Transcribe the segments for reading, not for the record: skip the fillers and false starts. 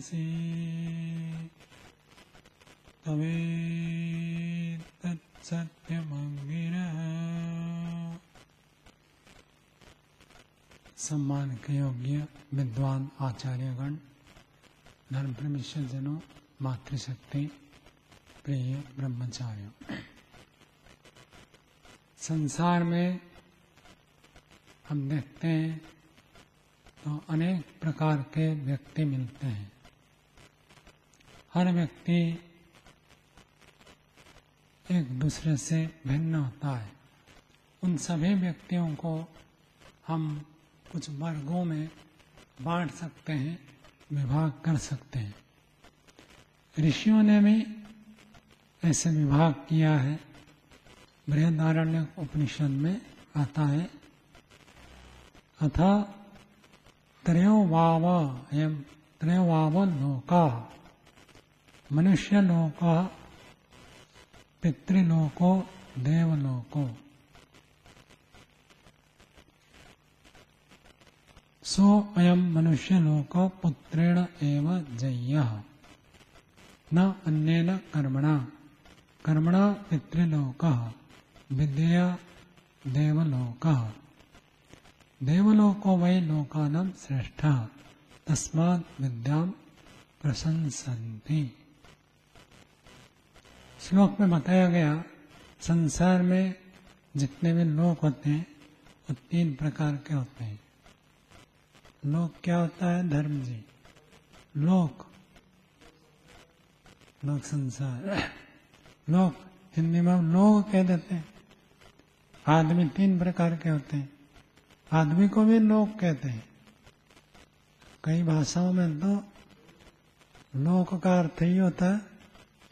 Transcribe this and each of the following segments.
मन्यसे तवेतत् सत्यमंगिरः। सम्मान के योग्य विद्वान आचार्यगण, धर्म प्रेमीश्वर जनों, मातृशक्ति प्रिय ब्रह्मचारियों, संसार में हम देखते हैं तो अनेक प्रकार के व्यक्ति मिलते हैं। हर व्यक्ति एक दूसरे से भिन्न होता है। उन सभी व्यक्तियों को हम कुछ वर्गों में बांट सकते हैं, विभाग कर सकते हैं। ऋषियों ने भी ऐसे विभाग किया है। बृहदारण्यक उपनिषद में आता है, अथा त्रयोवाव लोका, मनुष्य लोका, पितृलोको, देवलोको। सो अयम मनुष्य लोक पुत्रेण एव जय्यः, न अन्येन कर्मणा, कर्मणा पितृलोकः, विद्यया देवलोकः। देवलोको वै लोकानां श्रेष्ठः, तस्मात् विद्यां प्रशंसन्ति। श्लोक में बताया गया, संसार में जितने भी लोक होते हैं वो 3 प्रकार के होते हैं। लोक क्या होता है धर्म जी? लोक, लोक संसार, लोक हिंदी में लोग कह देते हैं। आदमी 3 प्रकार के होते हैं। आदमी को भी लोग कहते हैं। कई भाषाओं में तो लोक का अर्थ ही होता है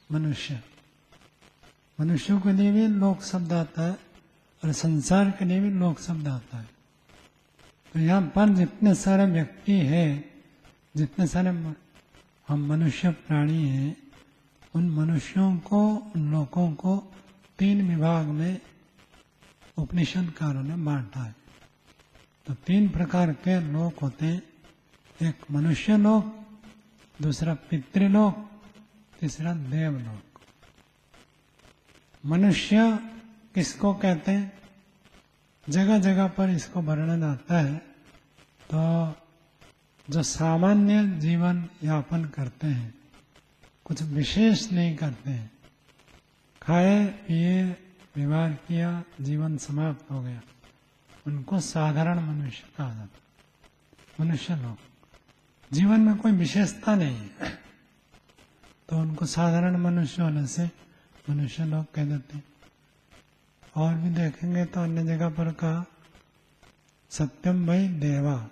मनुष्य। मनुष्यों के लिए भी लोक शब्द आता है और संसार के लिए भी लोक शब्द आता है। तो यहाँ पर जितने सारे व्यक्ति हैं, जितने सारे हम मनुष्य प्राणी हैं, उन मनुष्यों को, उन लोगों को 3 विभाग में उपनिषदकारों ने बांटा है। तो 3 प्रकार के लोक होते हैं। एक मनुष्य लोक, दूसरा पितृलोक, तीसरा देवलोक। मनुष्य किसको कहते हैं? जगह जगह पर इसको वर्णन आता है। तो जो सामान्य जीवन यापन करते हैं, कुछ विशेष नहीं करते हैं, खाए पिए व्यवहार किया, जीवन समाप्त हो गया, उनको साधारण मनुष्य कहा जाता है। मनुष्य लोग जीवन में कोई विशेषता नहीं है, तो उनको साधारण मनुष्य होने से मनुष्य लोग कह देते हैं। और भी देखेंगे तो अन्य जगह पर कहा सत्यम वै देवा,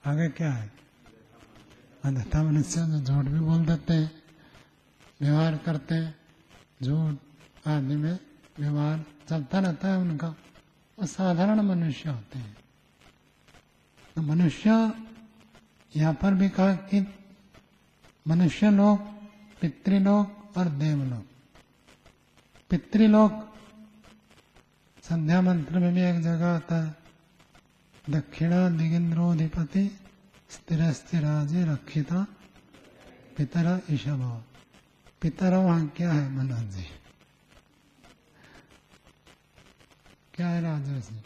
आगे क्या है? अन्यथा मनुष्य जो झूठ भी बोल देते हैं, व्यवहार करते हैं, झूठ आदि में व्यवहार चलता रहता है उनका, वो साधारण मनुष्य होते हैं। तो मनुष्य यहाँ पर भी कहा कि मनुष्य लोक, पितृलोक और देवलोक। पितृलोक संध्या मंत्र में भी एक जगह आता है, दक्षिणा दिगिंद्रोधिपति स्थिर स्थिराजे रक्षिता पितरा ईशभ। पितरा वहां क्या है मनोज जी? क्या है राजर्षि?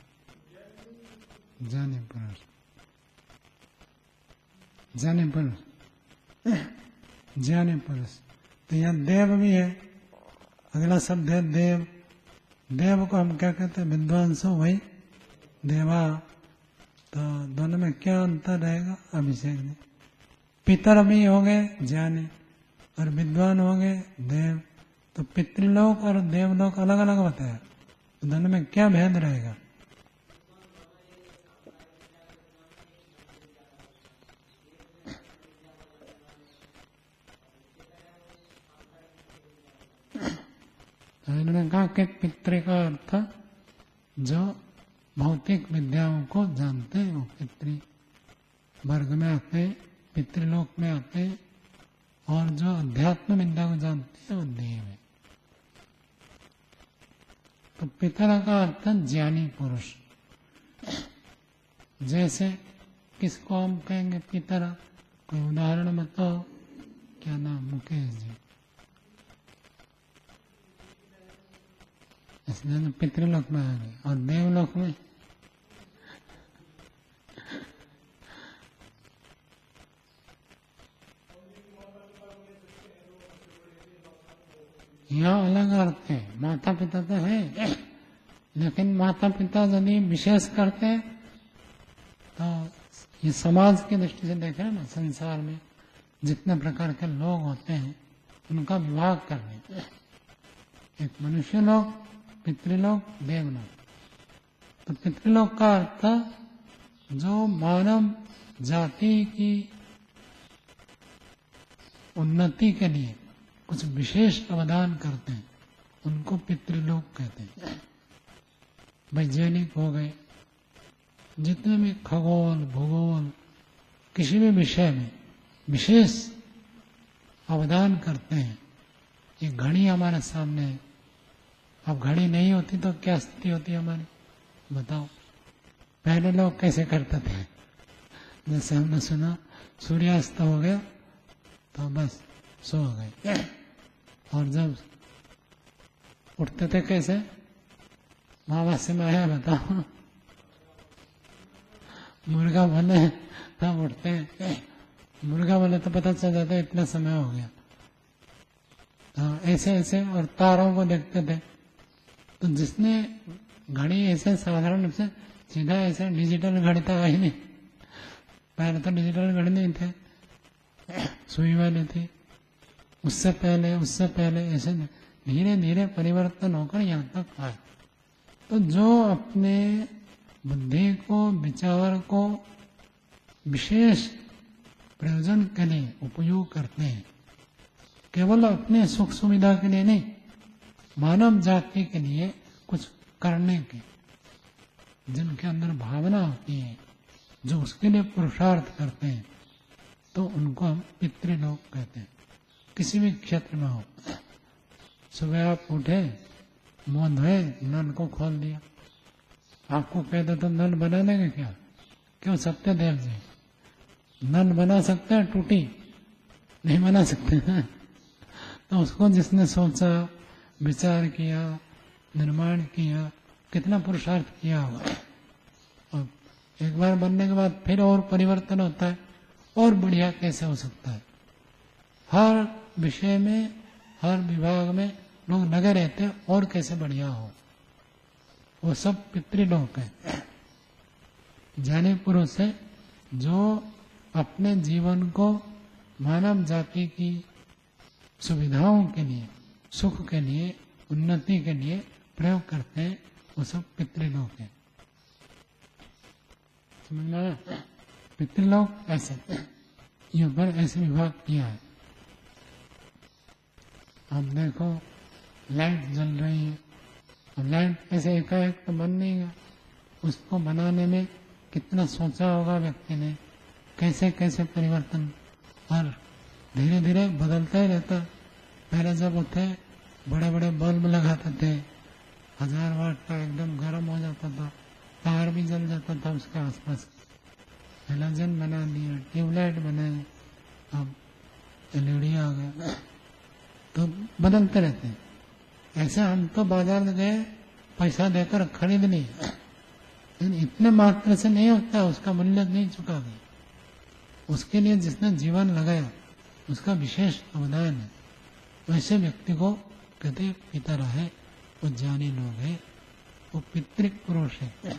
ज्ञानी पुरुष, ज्ञानी पुरुष, ज्ञानी पुरुष। तो यहाँ देव भी है। अगला शब्द है देव। देव को हम क्या कहते हैं? विद्वांसो वही देवा। तो दोनों में क्या अंतर रहेगा? अभिषेक जी, पितर भी हो गए ज्ञानी और विद्वान हो गए देव। तो पितृलोक और देवलोक अलग अलग बताया, तो दोनों में क्या भेद रहेगा? तो इन्होंने कहा कि पितृ का अर्थ जो भौतिक विद्याओं को जानते हैं वो पितृ वर्ग में आते हैं, पितृलोक में आते हैं। और जो अध्यात्म विद्या को जानते हैं वो देव है। तो पितर का अर्थ ज्ञानी पुरुष। जैसे किसको हम कहेंगे पितर? कोई उदाहरण बताओ। क्या नाम, मुकेश जी, इसलिए पितृलोक में आ गए। और देवलोक में यहाँ अलग अर्थ है। माता पिता तो है, लेकिन माता पिता यदि विशेष करते हैं तो ये समाज की दृष्टि से देखें ना, संसार में जितने प्रकार के लोग होते हैं उनका विभाग करने, एक मनुष्य लोग, पितृलोक, देवलोक। तो पितृलोक का अर्थ जो मानव जाति की उन्नति के लिए कुछ विशेष अवदान करते हैं उनको पितृलोक कहते हैं। वैज्ञानिक हो गए, जितने भी खगोल भूगोल किसी भी विषय में विशेष अवदान करते हैं। ये घड़ी हमारे सामने है, अब घड़ी नहीं होती तो क्या स्थिति होती हमारी, बताओ। पहले लोग कैसे करते थे, जैसे हमने सुना सूर्यास्त हो गया तो बस सो गए, और जब उठते थे कैसे, महावास्य में आया बताओ, मुर्गा बने तब उठते हैं, मुर्गा बने तो पता चल जाता है इतना समय हो गया। तो ऐसे ऐसे, और तारों को देखते थे। तो जिसने घड़ी ऐसे साधारण रूप से सीधा ऐसे डिजिटल घड़ी तो आई नहीं, पहले तो डिजिटल घड़ी नहीं थे, सुई वाली थी। उससे पहले ऐसे धीरे धीरे परिवर्तन होकर यहाँ तक आए। तो जो अपने बुद्धि को, विचार को विशेष प्रयोजन के लिए उपयोग करते हैं, केवल अपने सुख सुविधा के लिए नहीं, मानव जाति के लिए कुछ करने के, जिनके अंदर भावना होती है, जो उसके लिए पुरुषार्थ करते हैं, तो उनको हम पितृलोक कहते हैं। किसी भी क्षेत्र में हो, सुबह आप उठे, मुंह धोए, नल को खोल दिया, आपको कह दो तो नल बना देंगे क्या? क्यों सत्यदेव जी, नल बना सकते हैं, टूटी नहीं बना सकते हैं। तो उसको जिसने सोचा, विचार किया, निर्माण किया, कितना पुरुषार्थ किया होगा। और एक बार बनने के बाद फिर और परिवर्तन होता है, और बढ़िया कैसे हो सकता है। हर विषय में, हर विभाग में लोग लगे रहते हैं और कैसे बढ़िया हो, वो सब पितृलोक है। ज्ञानी पुरुष है जो अपने जीवन को मानव जाति की सुविधाओं के लिए, सुख के लिए, उन्नति के लिए प्रयोग करते हैं, वो सब पितृलोक है। समझ में आया? पितृलोक ऐसे, यहाँ पर ऐसे विभाग किया है। अब देखो लाइट जल रही है, और लाइट ऐसे एकाएक तो बन नहीं गया, उसको बनाने में कितना सोचा होगा व्यक्ति ने, कैसे कैसे परिवर्तन, और धीरे धीरे बदलता ही रहता। पहले जब होते बड़े बड़े बल्ब लगाते थे, 1000 वाट का, एकदम गर्म हो जाता था, तार भी जल जाता था उसके आसपास। हेलोजन बना दिया, ट्यूबलाइट बनाए, अब एलईडी आ गया, तो बदलते रहते हैं। ऐसे हम तो बाजार गए, पैसा देकर खरीद लिए, लेकिन इतने मात्र से नहीं होता, उसका मूल्य नहीं चुका गया। उसके लिए जिसने जीवन लगाया उसका विशेष अवदान है। वैसे व्यक्ति को कहते पितर है, वो ज्ञानी लोग है, वो पितृ पुरुष है।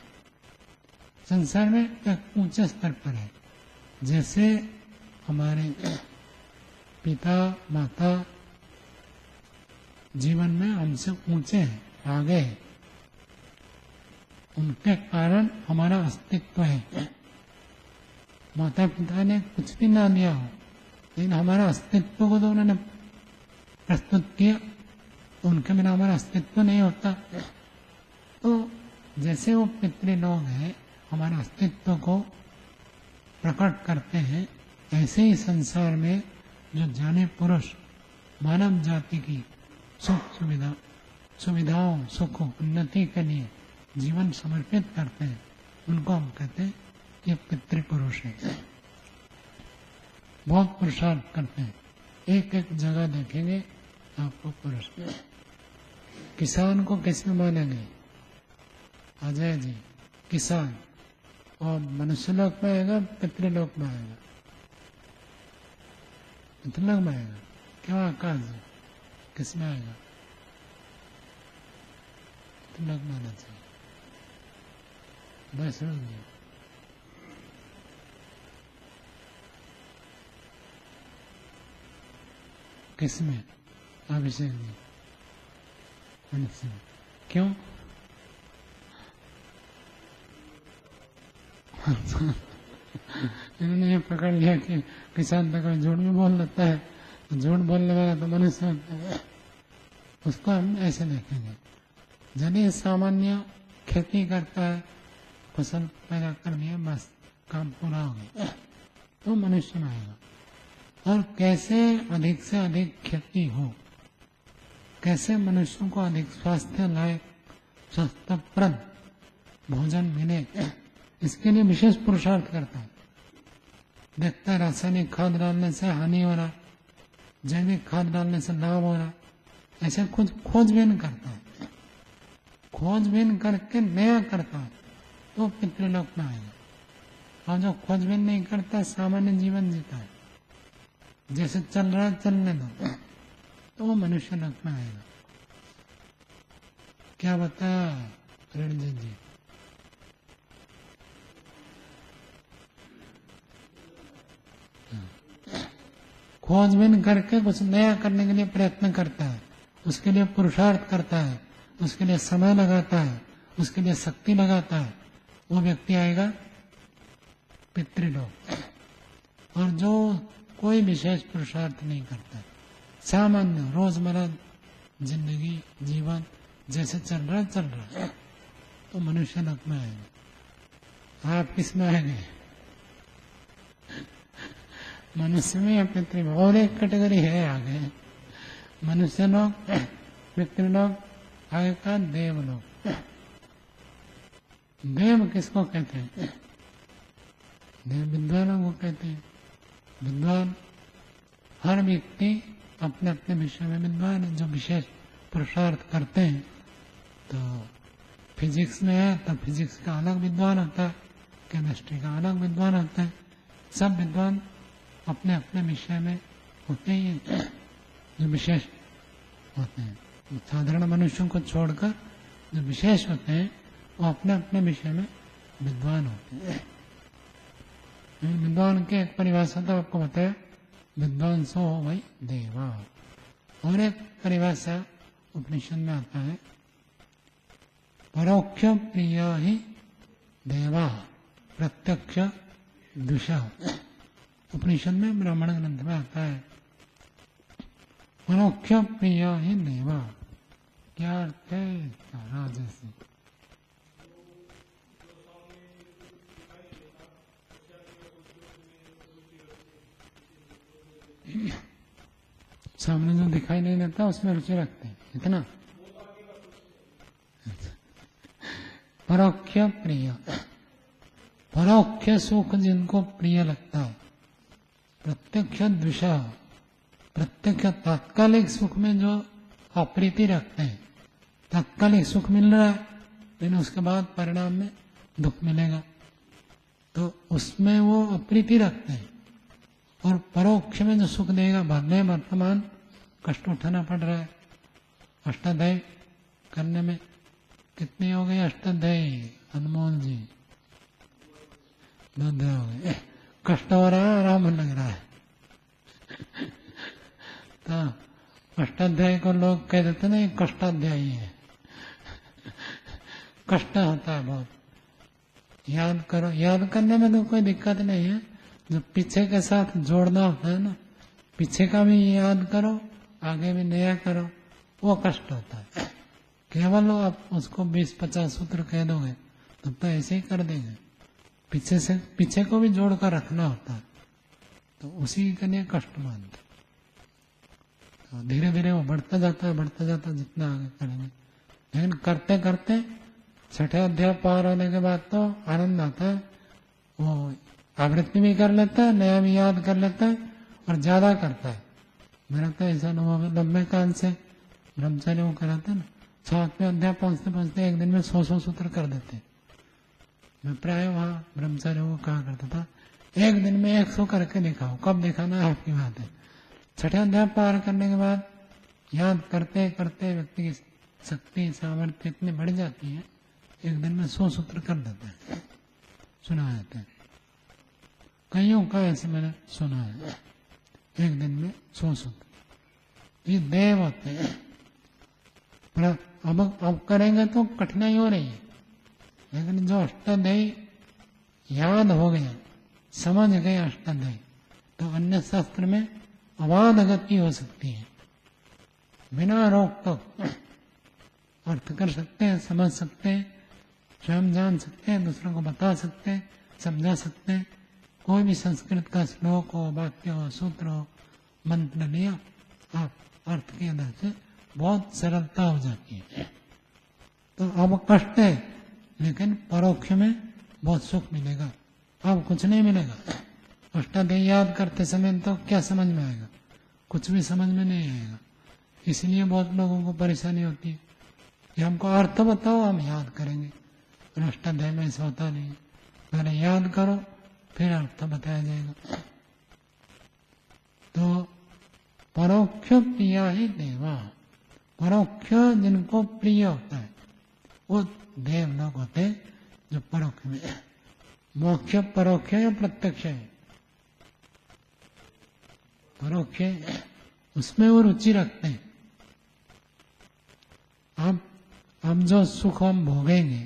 संसार में एक ऊंचे स्तर पर है, जैसे हमारे पिता माता जीवन में हमसे ऊंचे हैं, आगे हैं, उनके कारण हमारा अस्तित्व है। माता पिता ने कुछ भी ना दिया हो, लेकिन हमारा अस्तित्व को तो उन्होंने प्रस्तुत किया, तो उनके बिना हमारा अस्तित्व नहीं होता। तो जैसे वो पितृलोक है, हमारे अस्तित्व को प्रकट करते हैं, ऐसे ही संसार में जो जाने पुरुष मानव जाति की सुख सुविधाओं, सुख, उन्नति के लिए जीवन समर्पित करते हैं, उनको हम कहते हैं ये पितृपुरुष है। बहुत पुरुषार्थ करते हैं, एक एक जगह देखेंगे आपको पुरुष। किसान को किसमें मानेंगे? अजय जी किसान, और मनुष्य लोक में आएगा, पितृलोक में आएगा? पितृलोक में आएगा। क्यों आकाश जी किसमें आएगा? पितृलोक में आना चाहिए। वैष्णव जी किसमें? अभिषेक जी मनुष्य में। क्यों? इन्होंने ये पकड़ लिया कि किसान तो कोई झूठ भी बोल लेता है, तो झूठ बोलने वाला तो मनुष्य होता है। उसको हम ऐसे देखेंगे, यदि सामान्य खेती करता है, फसल पैदा कर दिया, बस काम पूरा हो गया, तो मनुष्य में आएगा। और कैसे अधिक से अधिक खेती हो, कैसे मनुष्यों को अधिक स्वास्थ्य लायक स्वास्थ्यप्रद भोजन मिले, इसके लिए विशेष पुरुषार्थ करता है। देखता है रासायनिक खाद डालने से हानि हो रहा, जैविक खाद डालने से लाभ हो रहा, ऐसे कुछ खोजबीन करता है। खोजबीन करके नया करता है तो पितृलोक में आएगा। और जो खोजबीन नहीं करता, सामान्य जीवन जीता है, जैसे चल रहा है चलने दो, तो वो मनुष्य लोक में आएगा। क्या बताया रणजीत जी? खोजबीन करके कुछ नया करने के लिए प्रयत्न करता है, उसके लिए पुरुषार्थ करता है, उसके लिए समय लगाता है, उसके लिए शक्ति लगाता है, वो व्यक्ति आएगा पितृलोक। और जो कोई विशेष पुरुषार्थ नहीं करता, सामान्य रोजमर्रा जिंदगी जीवन जैसे चल रहा है, तो मनुष्य लोक में आएगा। आप किस में आएंगे? मनुष्य में या पितृ में? और एक कैटेगरी है आगे, मनुष्य लोक, पितृलोक, आगे का देवलोक। देव किसको कहते हैं? देव विद्वानों को कहते हैं। विद्वान हर व्यक्ति अपने अपने विषय में विद्वान है, जो विशेष पुरुषार्थ करते हैं। तो फिजिक्स में है तो फिजिक्स का अलग विद्वान होता है, केमिस्ट्री का अलग विद्वान होता है। सब विद्वान अपने अपने विषय में होते ही हैं, जो विशेष होते हैं। साधारण मनुष्यों को छोड़कर जो विशेष होते हैं, वो अपने अपने विषय में विद्वान होते हैं। विद्वान के एक परिभाषा तो आपको बताया, विद्वान सो हो भाई देवा। और एक परिभाषा उपनिषद में आता है, परोक्ष प्रिय ही देवा प्रत्यक्ष दुषा। उपनिषद में ब्राह्मण ग्रंथ में आता है, परोक्ष प्रिय ही देवा। क्या अर्थ है? राजसी सामने जो दिखाई नहीं देता उसमें रुचि रखते हैं, इतना। परोक्ष प्रिय, परोक्ष सुख जिनको प्रिय लगता है, प्रत्यक्ष द्विषा, प्रत्यक्ष तात्कालिक सुख में जो अप्रीति रखते हैं। तात्कालिक सुख मिल रहा है, लेकिन उसके बाद परिणाम में दुख मिलेगा, तो उसमें वो अप्रीति रखते हैं। और परोक्ष में जो सुख देगा, भले वर्तमान कष्ट उठाना पड़ रहा है। अष्टाध्यायी करने में कितनी हो गई अष्टाध्यायी? अनमोल जी 2 अध्याय हो गए। कष्ट हो रहा है, आराम लग रहा है। तो अष्टाध्यायी को लोग कह देते ना, ये कष्टाध्यायी है। कष्ट होता है बहुत। याद करो, याद करने में तो कोई दिक्कत नहीं है, जो पीछे के साथ जोड़ना होता है ना, पीछे का भी याद करो, आगे भी नया करो, वो कष्ट होता है। केवल आप उसको 20-50 सूत्र कह दोगे तब तो ऐसे ही कर देंगे। पीछे को भी जोड़कर रखना होता है, तो उसी के लिए कष्ट मानते। तो धीरे धीरे वो बढ़ता जाता है जितना आगे करेंगे। लेकिन करते करते 6ठे अध्याय पार होने के बाद तो आनंद आता है। वो आवृत्ति भी कर लेता है, नया भी याद कर लेता है और ज्यादा करता है। मेरा तो ऐसा अनुभव है, लंबे काल से ब्रह्मचर्य वो कराते ना, 7वें अध्याय पहुंचते पहुंचते एक दिन में 100 सूत्र कर देते। मैं प्राय वहाँ ब्रह्मचर्य वो कहा करता था, एक दिन में 100 करके दिखाओ, कब दिखाना है आपकी बात है। 6ठे अध्याय पार करने के बाद याद करते करते व्यक्ति की शक्ति सामर्थ्य इतनी बढ़ जाती है, एक दिन में 100 सूत्र कर देते हैं, सुना जाता है। कईयों का ऐसे मैंने सुना है, एक दिन में 100 सूत्र। ये देव होते हैं, पर अब करेंगे तो कठिनाई हो रही है, लेकिन जो अष्टाध्यायी याद हो गया, समझ गए अष्टाध्यायी, तो अन्य शास्त्र में अबाध गति हो सकती है, बिना रोक टोक अर्थ कर सकते हैं, समझ सकते हैं, स्वयं जान सकते हैं, दूसरों को बता सकते हैं, समझा सकते हैं। कोई भी संस्कृत का श्लोक हो, वाक्य हो, सूत्र हो, मंत्र लिया, आप अर्थ के अंदर से बहुत सरलता हो जाती है। तो अब कष्ट है, लेकिन परोक्ष में बहुत सुख मिलेगा, अब कुछ नहीं मिलेगा। अष्टाध्यायी याद करते समय तो क्या समझ में आएगा, कुछ भी समझ में नहीं आएगा। इसलिए बहुत लोगों को परेशानी होती है कि हमको अर्थ बताओ, हम याद करेंगे। अष्टाध्याय में ऐसा होता नहीं, पहले याद करो फिर अर्थ बताया जाएगा। तो परोक्ष प्रिया ही देवा, परोक्ष जिनको प्रिय होता है वो देव लोग होते हैं जो परोक्ष में। मोक्ष परोक्ष या प्रत्यक्ष है? परोक्ष, उसमें वो रुचि रखते हैं। अब जो सुख हम भोगेंगे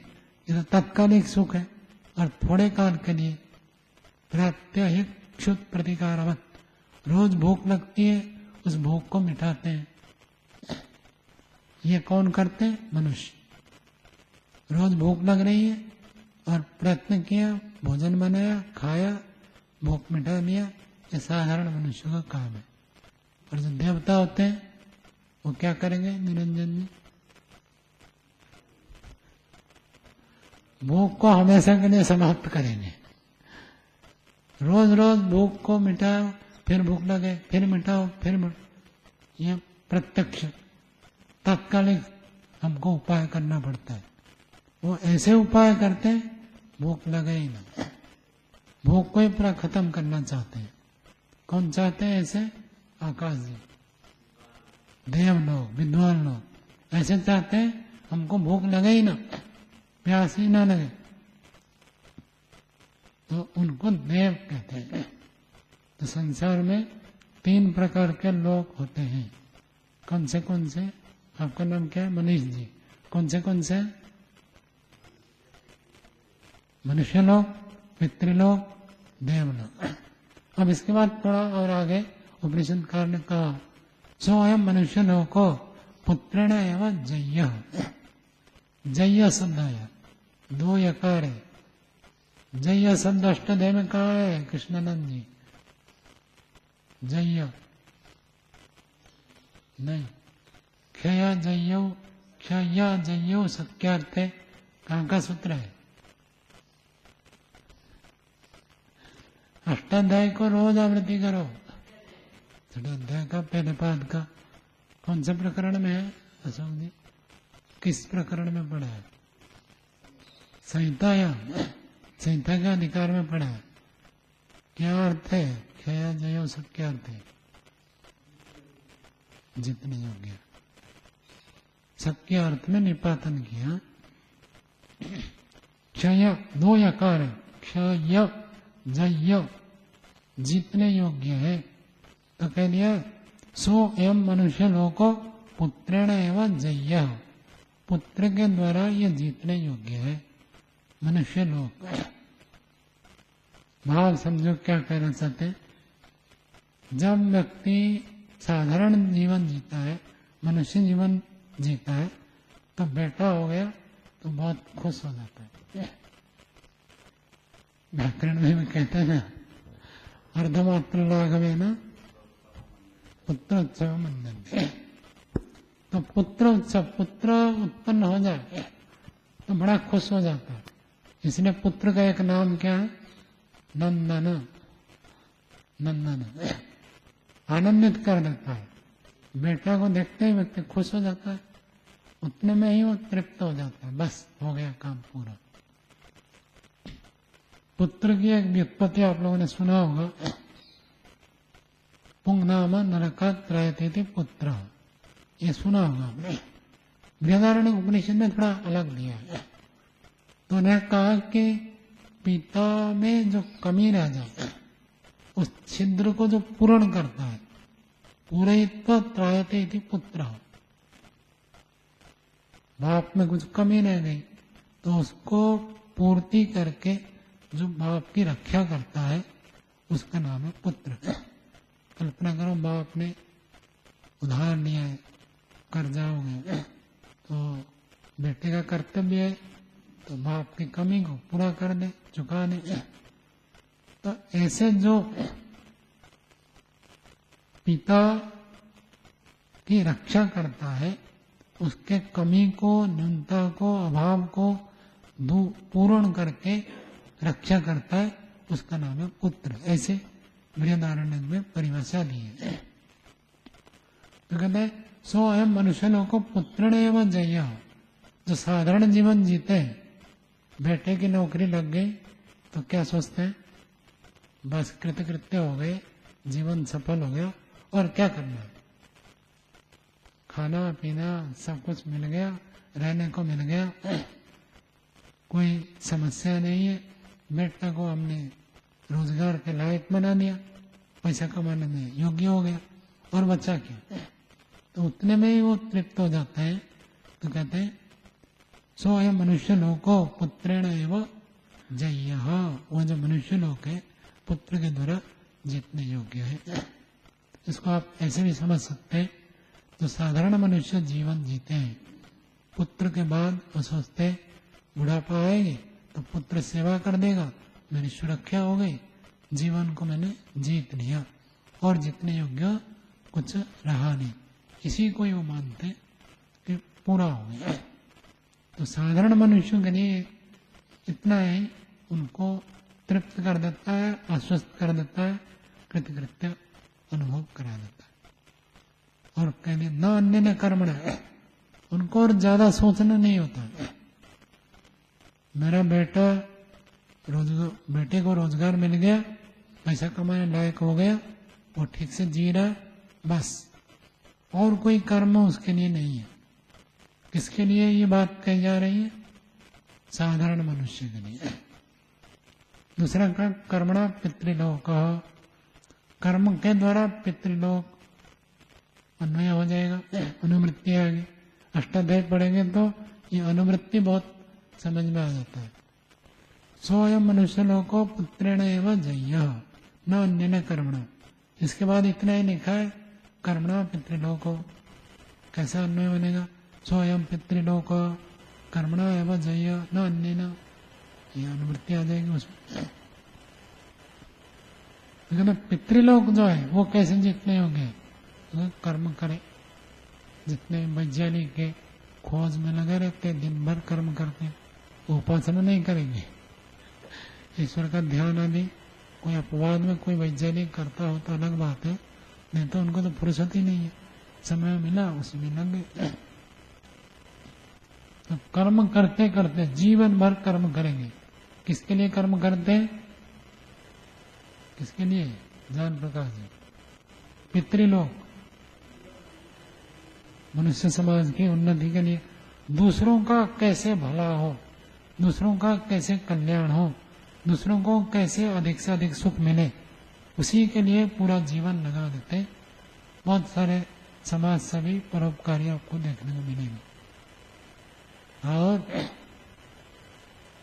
ये तो तत्कालिक सुख है, और थोड़े काल के लिए प्रात्यहिक क्षुत प्रतिकारवत, रोज भूख लगती है, उस भूख को मिटाते हैं। ये कौन करते हैं? मनुष्य। रोज भूख लग रही है और प्रयत्न किया, भोजन बनाया, खाया, भूख मिटा लिया, ये साधारण मनुष्य का काम है। और जो देवता होते हैं वो क्या करेंगे? निरंजन जी, भूख को हमेशा के लिए समाप्त करेंगे। रोज रोज भूख को मिटाओ, फिर भूख लगे, फिर मिटाओ, फिर ये प्रत्यक्ष तात्कालिक हमको उपाय करना पड़ता है। वो ऐसे उपाय करते हैं भूख लगे ही ना, भूख को ही पूरा खत्म करना चाहते हैं। कौन चाहते हैं ऐसे? आकाश जी, देव लोग, विद्वान लोग ऐसे चाहते हैं हमको भूख लगे ही ना, प्यास ही ना लगे, तो उनको देव कहते हैं। तो संसार में 3 प्रकार के लोग होते हैं। कौन से? आपका नाम क्या है? मनीष जी। कौन से? मनुष्य लोग, पितृलोक, देवलोक। अब इसके बाद थोड़ा और आगे उपनिषदकार ने कहा, सोयम मनुष्य लोग को पुत्रेण एवं जय्य, जय्य शब्द आया, 2 यकार है। जय्य शब्द अष्टाध्याय में कहा है कृष्णानंद जी? जय्य नहीं, क्षया जय्यो, क्षया जय्यो शक्यार्थे कहाँ का सूत्र है? अष्टाध्याय को रोज आवृत्ति करो। अष्टाध्याय का पहले पाद का कौन से प्रकरण में है अशोक जी? किस प्रकरण में पढ़ा है? संहिता या संहिता के अधिकार में पढ़ा है। क्या अर्थ है? क्षया जयो सब क्या अर्थ है? जितने योग्य, सबके अर्थ में निपातन किया। क्षय 2 यकार है, क्षय जय, जितने योग्य है। तो कह दिया सो एवं मनुष्य लोग को पुत्रेण एवं जय, पुत्र के द्वारा ये जीतने योग्य है मनुष्य लोग। भाव समझो क्या कहना चाहते हैं? जब व्यक्ति साधारण जीवन जीता है, मनुष्य जीवन जीता है, तो बेटा हो गया तो बहुत खुश हो जाता है। व्याकरण में कहते हैं ना, अर्धमात्र लाघवे ना पुत्र उत्सव मनते। तो पुत्र उत्सव, पुत्र उत्पन्न हो जाए तो बड़ा खुश हो जाता है। इसलिए पुत्र का एक नाम क्या है? नंदन। नंदन आनंदित कर देता है। बेटा को देखते ही व्यक्ति खुश हो जाता है, उतने में ही वो तृप्त हो जाता है, बस हो गया काम पूरा। पुत्र की एक व्युत्पत्ति आप लोगों ने सुना होगा, पुंगनाम नरका त्रयते पुत्र, ये सुना होगा आपने। बृहदारण्यक उपनिषद में थोड़ा अलग दिया है। तो उन्होंने कहा कि पिता में जो कमी रह जाए उस छिद्र को जो पूर्ण करता है, पूरयित्वा त्रायते इति पुत्र, बाप में कुछ कमी रह गई तो उसको पूर्ति करके जो बाप की रक्षा करता है उसका नाम है पुत्र। कल्पना करो बाप ने उधार लिया है, कर्जा हो गया, तो बेटे का कर्तव्य है तो बाप की कमी को पूरा कर दे, चुका दे। तो ऐसे जो पिता की रक्षा करता है उसके कमी को, न्यूनता को, अभाव को पूर्ण करके रक्षा करता है, उसका नाम है पुत्र। ऐसे बृहदारण्यक में परिभाषा दी है। तो कहते हैं सो अयम मनुष्यों को पुत्रण एवं जय, जो साधारण जीवन जीते हैं, बेटे की नौकरी लग गई तो क्या सोचते हैं, बस कृतकृत्य हो गए, जीवन सफल हो गया, और क्या करना है, खाना पीना सब कुछ मिल गया, रहने को मिल गया, कोई समस्या नहीं है, बेटा को हमने रोजगार के लायक बना दिया, पैसा कमाने में योग्य हो गया, और बचा क्या, तो उतने में ही वो तृप्त हो जाता है। तो कहते हैं सो अयम मनुष्य लोको पुत्रेण एवं जय, वो जो मनुष्य लोक है पुत्र के द्वारा जीतने योग्य है। इसको आप ऐसे भी समझ सकते हैं, जो साधारण मनुष्य जीवन जीते हैं, पुत्र के बाद वो सोचते हैं बुढ़ापा आएगी तो पुत्र सेवा कर देगा, मेरी सुरक्षा हो गई, जीवन को मैंने जीत लिया, और जितने योग्य कुछ रहा नहीं, इसी को ही वो मानते कि पूरा हो गया। तो साधारण मनुष्यों के लिए इतना ही उनको तृप्त कर देता है, आश्वस्त कर देता है, कृतकृत्य अनुभव करा देता है। और कहते न अन्य न कर्मण, उनको और ज्यादा सोचना नहीं होता। मेरा बेटे को रोजगार मिल गया, पैसा कमाने लायक हो गया, वो ठीक से जी रहा है, बस, और कोई कर्म उसके लिए नहीं है। किसके लिए ये बात कही जा रही है, साधारण मनुष्य के लिए। दूसरा का कर्मणा पितृलोक, कर्म के द्वारा पितृलोक अन्वय हो जाएगा, अनुवृत्ति आएगी। अष्टाध्याय पढ़ेंगे तो ये अनुवृत्ति बहुत समझ में आ जाता है। सोयम मनुष्य लोको पुत्रेण एवं जय न अन्य न कर्मणा। इसके बाद इतना ही लिखा है कर्मणा पितृलोको, कैसा अन्वय बनेगा, सोयम पितृलोक कर्मणा एवं जय न अन्य न, ये अनुवृत्ति आ जाएगी उसमें। लेकिन पितृलोक जो है वो कैसे जीतने होंगे, तो कर्म करे। जितने वैज्ञानिक के खोज में लगे रहते, दिन भर कर्म करते, उपासना नहीं करेंगे, ईश्वर का ध्यान आदि कोई अपवाद में कोई वैज्ञानिक करता हो तो अलग बात है, नहीं तो उनको तो फुर्सत ही नहीं है, समय मिला उसमें लग गए। तो कर्म करते करते जीवन भर कर्म करेंगे। किसके लिए कर्म करते हैं, किसके लिए, ज्ञान प्रकाश जी, पितृलोक, मनुष्य समाज की उन्नति के लिए, दूसरों का कैसे भला हो, दूसरों का कैसे कल्याण हो, दूसरों को कैसे अधिक से अधिक सुख मिले, उसी के लिए पूरा जीवन लगा देते। बहुत सारे समाज सेवी परोपकारी आपको देखने को मिलेंगे। और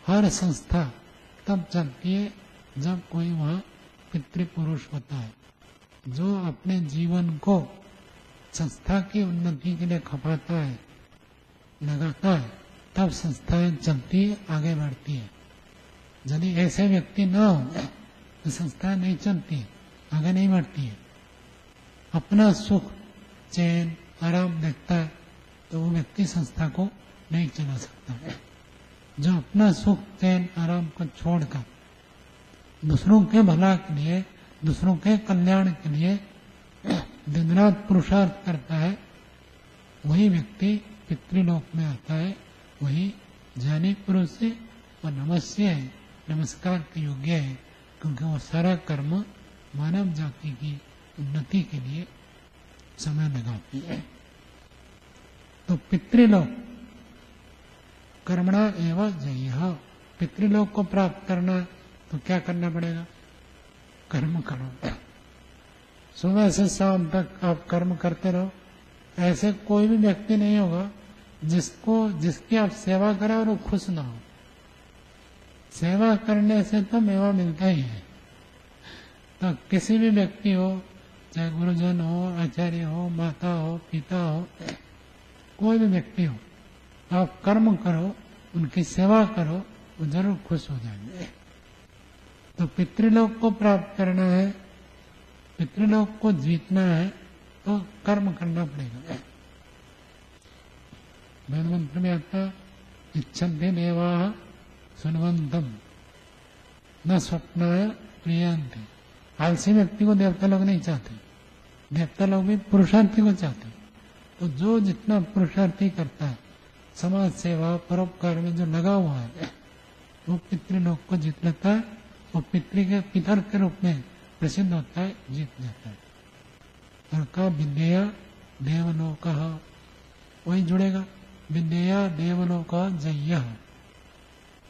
हर संस्था तब चलती है जब कोई वहाँ पितृपुरुष होता है, जो अपने जीवन को संस्था की उन्नति के लिए खपाता है, लगाता है, तब संस्थाएं चलती है, आगे बढ़ती है। यदि ऐसे व्यक्ति न हो तो संस्था नहीं चलती, आगे नहीं बढ़ती है। अपना सुख चैन आराम देखता है तो वो व्यक्ति संस्था को नहीं चला सकता। जो अपना सुख चैन आराम को छोड़कर दूसरों के भला के लिए, दूसरों के कल्याण के लिए दिन रात पुरुषार्थ करता है, वही व्यक्ति पितृलोक में आता है, वही ज्ञानी पुरुष से और नमस्य है, नमस्कार के योग्य है, क्योंकि वो सारा कर्म मानव जाति की उन्नति के लिए समय लगाती है। तो पितृलोक कर्मणा एवं जयः, पितृलोक को प्राप्त करना तो क्या करना पड़ेगा? कर्म करो। सुबह से शाम तक आप कर्म करते रहो। ऐसे कोई भी व्यक्ति नहीं होगा जिसकी आप सेवा करें और वो खुश ना हो। सेवा करने से तो मेवा मिलता ही है। तो किसी भी व्यक्ति हो, चाहे गुरुजन हो, आचार्य हो, माता हो, पिता हो, कोई भी व्यक्ति हो, आप कर्म करो, उनकी सेवा करो, वो जरूर खुश हो जाएंगे। तो पितृलोक को प्राप्त करना है, पितृलोक को जीतना है, तो कर्म करना पड़ेगा। वेद मंत्र में आता, इच्छन्ति देवाः सुनवंतम न स्वप्नाय प्रियन्ति। आलसी व्यक्ति को देवता लोग नहीं चाहते, देवता लोग भी पुरुषार्थी को चाहते। तो जो जितना पुरुषार्थी करता है, समाज सेवा परोपकार में जो लगा हुआ है, वो पितृलोक को जीत लेता है, वो पितर के रूप में प्रसिद्ध होता है, जीत जाता है। और का विद्या देवलोक, वही जुड़ेगा, विद्या देवलोक जयः।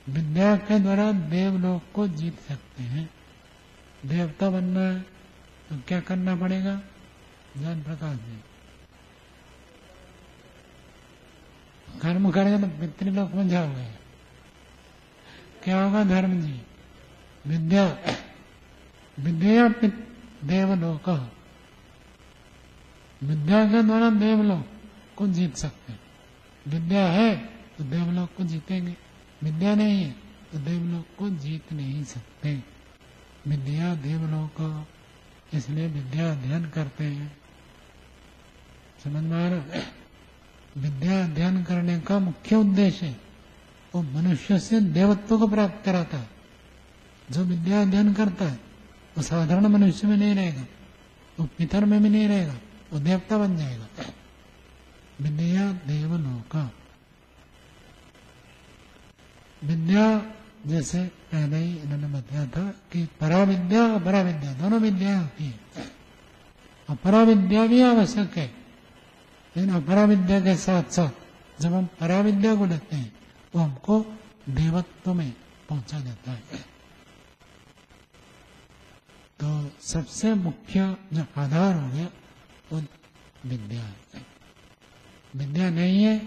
विद्या के द्वारा देवलोक को जीत सकते हैं। देवता बनना है तो क्या करना पड़ेगा? ज्ञान प्रकाश जी, कर्म करेंगे तो पितृलोक में जाओगे। क्या होगा धर्म जी? विद्या विद्या देवलोक, विद्या के द्वारा देवलोक को जीत सकते हैं। विद्या है तो देवलोक को जीतेंगे, विद्या नहीं है तो देवलोक को जीत नहीं सकते। विद्या देवलोक, इसलिए विद्या अध्ययन करते हैं। समझ में आ रहा? विद्या अध्ययन करने का मुख्य उद्देश्य वो मनुष्य से देवत्व को प्राप्त कराता है। जो विद्या अध्ययन करता है वो साधारण मनुष्य में नहीं रहेगा, वो पितर में भी नहीं रहेगा, वो देवता बन जाएगा। विद्या देवलोक, विद्या जैसे पहले ही इन्होंने बताया था कि पराविद्या और अपराविद्या दोनों विद्याएं होती है। अपराविद्या भी आवश्यक है, लेकिन अपराविद्या के साथ साथ जब हम पराविद्या को लेते हैं वो हमको देवत्व में पहुंचा देता है। तो सबसे मुख्य जो आधार हो गया वो विद्या है। विद्या नहीं है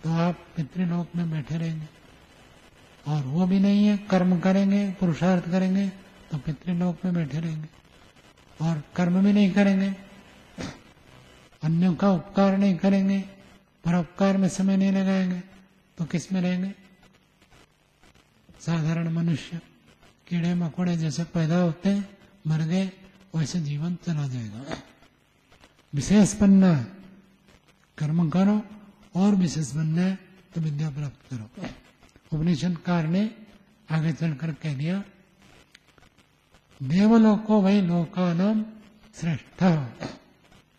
तो आप पितृलोक में बैठे रहेंगे, और वो भी नहीं है, कर्म करेंगे, पुरुषार्थ करेंगे तो पितृलोक में बैठे रहेंगे, और कर्म भी नहीं करेंगे, अन्यों का उपकार नहीं करेंगे, परोपकार में समय नहीं लगाएंगे, तो किस में रहेंगे? साधारण मनुष्य, कीड़े मकोड़े जैसे पैदा होते हैं, मर गए, वैसे जीवन चला जाएगा। विशेष बनना है, कर्म करो, और विशेष बनना है तो विद्या प्राप्त करो। उपनिषदकार ने आगे चलकर कह दिया, देवलोको वही लोकानाम श्रेष्ठ।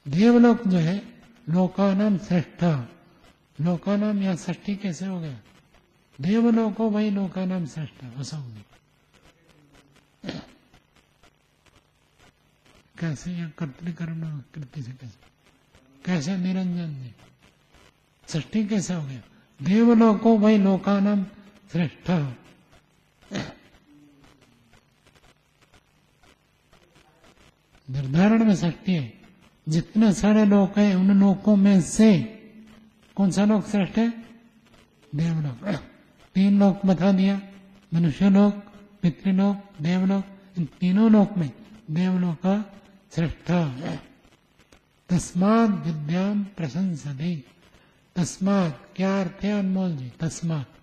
देवलोक जो है लोकानाम श्रेष्ठ, लोकानाम या षष्ठी कैसे हो गया? देवलोको वही लोकानाम श्रेष्ठ, ऐसा हो गया। कैसे? या कर्तृकर्म कृति से कैसे निरंजन जी? षष्ठी कैसे हो गया? देवलोको वही लोकानाम श्रेष्ठ। निर्धारण में षष्ठी है। जितने सारे लोक हैं उन लोकों में से कौन सा लोक श्रेष्ठ है? देवलोक। 3 लोक बता दिया, मनुष्य लोक, पितृलोक, देवलोक। इन तीनों लोक में देवलोक का श्रेष्ठ। तस्मात् विद्याम प्रशंसते। तस्मात् क्या अर्थ है अनमोल जी? तस्मात्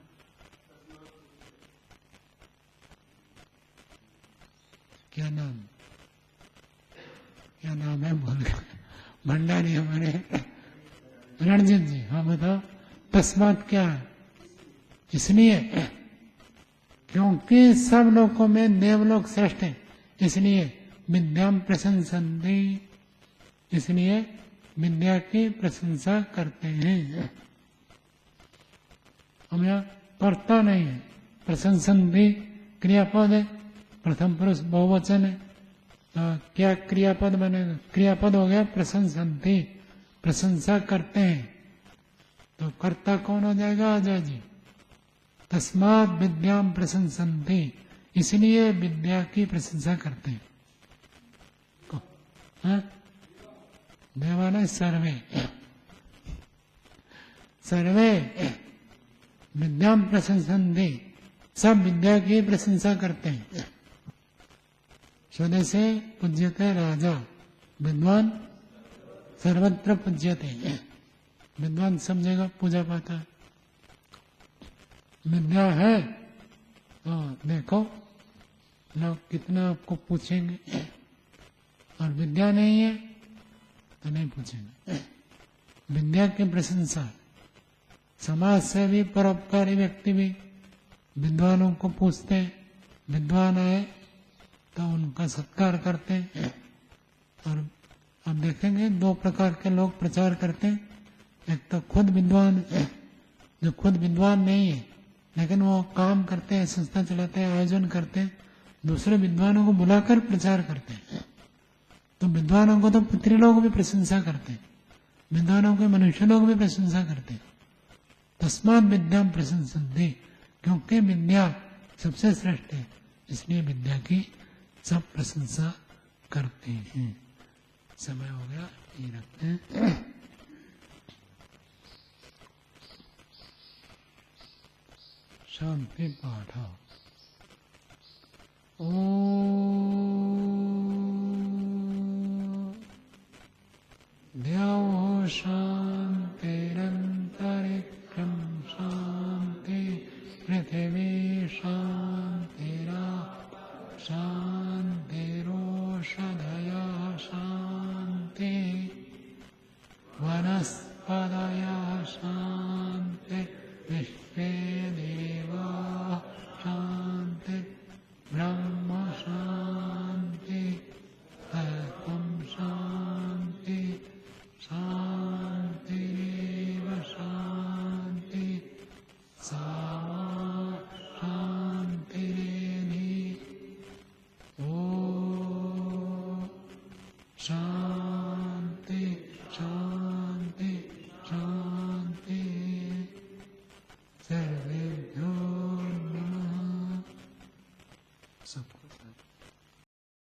क्या नाम, क्या नाम है? बोल भंडारी हमारे रणजीत जी, हाँ बताओ। तस्मात् क्या है? इसलिए क्योंकि सब लोगों में देवलोक श्रेष्ठ है, इसलिए विद्याम प्रशंसन्ति, इसलिए विद्या की प्रशंसा करते हैं। हम यहाँ करता नहीं है, प्रशंसन भी क्रियापद है, प्रथम पुरुष बहुवचन है, तो क्या क्रियापद बनेगा? क्रियापद हो गया प्रशंसन्ति, प्रशंसा करते हैं। तो कर्ता कौन हो जाएगा? अजय जी। तस्मात् विद्याम प्रशंसन्ति, इसलिए विद्या की प्रशंसा करते हैं। हाँ? देवालय सर्वे, सर्वे विद्याम प्रशंसन्ति, सब विद्या की प्रशंसा करते हैं। स्वदेशे पूज्यते राजा, विद्वान सर्वत्र पूज्यते, विद्वान सब जगह पूजा पाता है। विद्या है तो देखो लोग कितना आपको पूछेंगे, और विद्या नहीं है तो नहीं पूछेंगे। विद्या की प्रशंसा, समाज से भी परोपकारी व्यक्ति भी विद्वानों को पूछते हैं, विद्वान आए तो उनका सत्कार करते हैं। और अब देखेंगे दो प्रकार के लोग प्रचार करते हैं, एक तो खुद विद्वान, जो खुद विद्वान नहीं है लेकिन वो काम करते हैं, संस्था चलाते हैं, आयोजन करते हैं, दूसरे विद्वानों को बुलाकर प्रचार करते हैं। तो विद्वानों को तो पितृ लोग भी प्रशंसा करते हैं, विद्वानों के मनुष्य लोग भी प्रशंसा करते हैं। तस्मात् विद्याम प्रशंसन्ति, क्योंकि विद्या सबसे श्रेष्ठ है, इसलिए विद्या की सब प्रशंसा करते हैं। समय हो गया, ये रखते हैं। शांति पाठ। द्यौः शान्तिरन्तरिक्षं शान्ति, पृथिवी शान्तिरापः शान्तिरोषधयः शान्ति, वनस्पतयः शान्ति, विश्वे देवाः शान्ति, ब्रह्म शान्ति, तत्त्वं शान्ति, शान्तिरेव शान्ति, सामा शान्तिरेधि। ॐ शान्ति शान्ति शान्ति। सर्वेभ्यो नमः। सबको